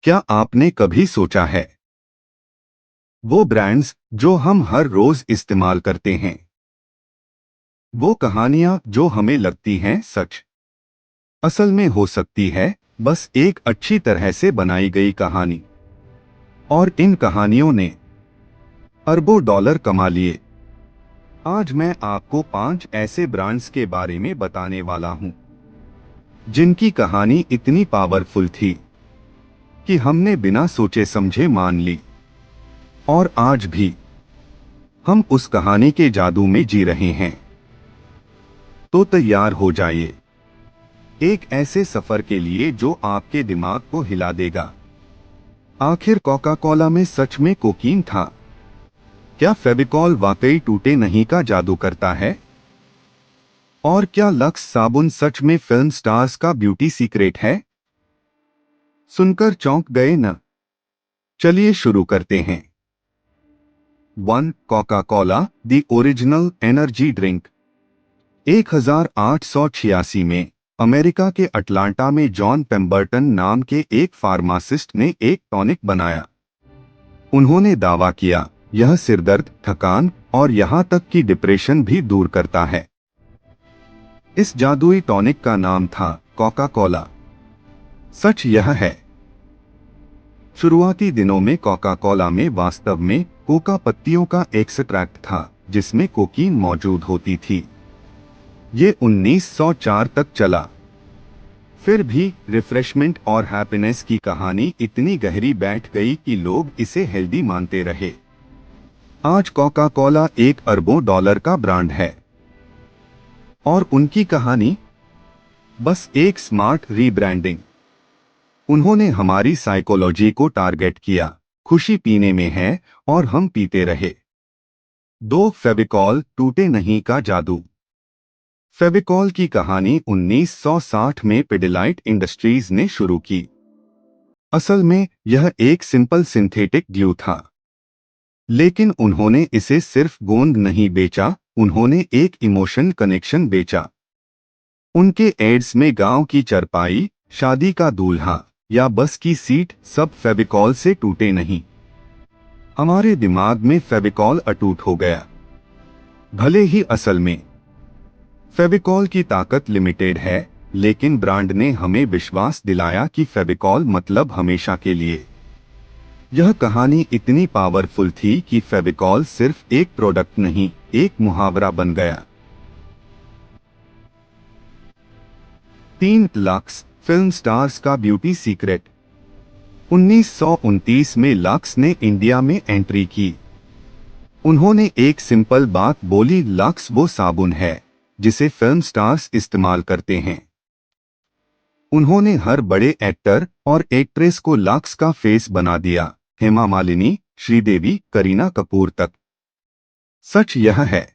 क्या आपने कभी सोचा है वो ब्रांड्स जो हम हर रोज इस्तेमाल करते हैं, वो कहानियां जो हमें लगती हैं सच, असल में हो सकती है बस एक अच्छी तरह से बनाई गई कहानी। और इन कहानियों ने अरबों डॉलर कमा लिए। आज मैं आपको 5 ऐसे ब्रांड्स के बारे में बताने वाला हूं जिनकी कहानी इतनी पावरफुल थी कि हमने बिना सोचे समझे मान ली। और आज भी हम उस कहानी के जादू में जी रहे हैं। तो तैयार हो जाइए एक ऐसे सफर के लिए जो आपके दिमाग को हिला देगा। आखिर कोका कोला में सच में कोकीन था? क्या फेविकॉल वाकई टूटे नहीं का जादू करता है? और क्या लक्स साबुन सच में फिल्म स्टार्स का ब्यूटी सीक्रेट है? सुनकर चौंक गए न? चलिए शुरू करते हैं। 1. Coca Cola the original energy drink. 1886 में अमेरिका के अटलांटा में जॉन पेम्बर्टन नाम के एक फार्मासिस्ट ने एक टॉनिक बनाया। उन्होंने दावा किया यह सिरदर्द, थकान और यहां तक कि डिप्रेशन भी दूर करता है। इस जादुई टॉनिक का नाम था कोका कोला। सच यह है, शुरुआती दिनों में कोका कोला में वास्तव में कोका पत्तियों का एक्सट्रैक्ट था जिसमें कोकीन मौजूद होती थी। ये 1904 तक चला। फिर भी रिफ्रेशमेंट और हैप्पीनेस की कहानी इतनी गहरी बैठ गई कि लोग इसे हेल्दी मानते रहे। आज कोका कोला एक अरबों डॉलर का ब्रांड है। और उनकी कहानी बस एक स्मार्ट रीब्रांडिंग। उन्होंने हमारी साइकोलॉजी को टारगेट किया। खुशी पीने में है और हम पीते रहे। 2. फेविकॉल टूटे नहीं का जादू। फेविकॉल की कहानी 1960 में पिडिलाइट इंडस्ट्रीज ने शुरू की। असल में यह एक सिंपल सिंथेटिक ग्लू था, लेकिन उन्होंने इसे सिर्फ गोंद नहीं बेचा, उन्होंने एक इमोशन कनेक्शन बेचा। उनके एड्स में गांव की चरपाई, शादी का दूल्हा या बस की सीट सब फेविकॉल से टूटे नहीं। हमारे दिमाग में फेविकॉल अटूट हो गया। भले ही असल में फेविकॉल की ताकत लिमिटेड है, लेकिन ब्रांड ने हमें विश्वास दिलाया कि फेविकॉल मतलब हमेशा के लिए। यह कहानी इतनी पावरफुल थी कि फेविकॉल सिर्फ एक प्रोडक्ट नहीं, एक मुहावरा बन गया। 3. लक्स फिल्म स्टार्स का ब्यूटी सीक्रेट। 1929 में लक्स ने इंडिया में एंट्री की। उन्होंने एक सिंपल बात बोली, लक्स वो साबुन है जिसे फिल्म स्टार्स इस्तेमाल करते हैं। उन्होंने हर बड़े एक्टर और एक्ट्रेस को लक्स का फेस बना दिया, हेमा मालिनी, श्रीदेवी, करीना कपूर तक। सच यह है,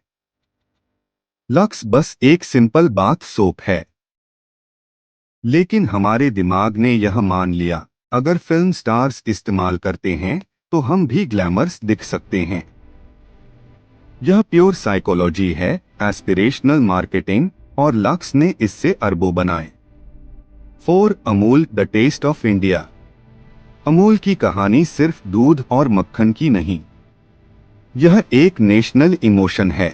लक्स बस एक सिंपल बाथ सोप है। लेकिन हमारे दिमाग ने यह मान लिया, अगर फिल्म स्टार्स इस्तेमाल करते हैं तो हम भी ग्लैमर्स दिख सकते हैं। यह प्योर साइकोलॉजी है, एस्पिरेशनल मार्केटिंग, और लक्स ने इससे अरबों बनाए। 4. Amul the taste of India. Amul की कहानी सिर्फ दूध और मक्खन की नहीं, यह एक नेशनल इमोशन है।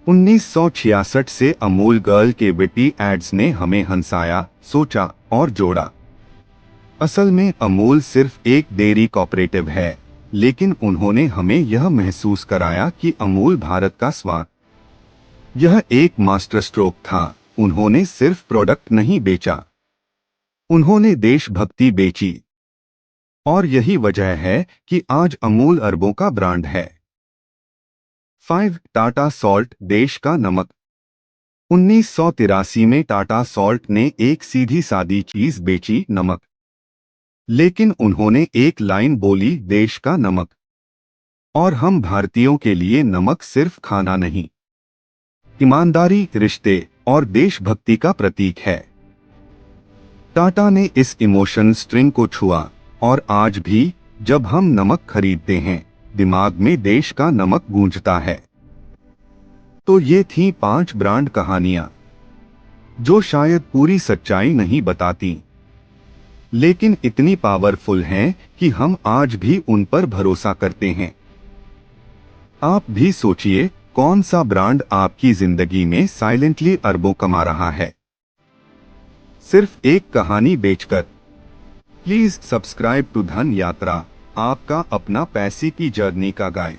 1966 से अमूल गर्ल के विटी एड्स ने हमें हंसाया, सोचा और जोड़ा। असल में अमूल सिर्फ एक डेयरी कोऑपरेटिव है, लेकिन उन्होंने हमें यह महसूस कराया कि अमूल भारत का स्वाद। यह एक मास्टर स्ट्रोक था। उन्होंने सिर्फ प्रोडक्ट नहीं बेचा, उन्होंने देशभक्ति बेची। और यही वजह है कि आज अमूल अरबों का ब्रांड है। 5. टाटा सॉल्ट देश का नमक। 1983 में टाटा सॉल्ट ने एक सीधी सादी चीज बेची, नमक। लेकिन उन्होंने एक लाइन बोली, देश का नमक। और हम भारतीयों के लिए नमक सिर्फ खाना नहीं, ईमानदारी, रिश्ते और देशभक्ति का प्रतीक है। टाटा ने इस इमोशन स्ट्रिंग को छुआ, और आज भी जब हम नमक खरीदते हैं, दिमाग में देश का नमक गूंजता है। तो ये थी 5 ब्रांड कहानियां जो शायद पूरी सच्चाई नहीं बताती, लेकिन इतनी पावरफुल हैं कि हम आज भी उन पर भरोसा करते हैं। आप भी सोचिए, कौन सा ब्रांड आपकी जिंदगी में साइलेंटली अरबों कमा रहा है, सिर्फ एक कहानी बेचकर। प्लीज सब्सक्राइब टू धन यात्रा, आपका अपना पैसे की जर्नी का गाइड।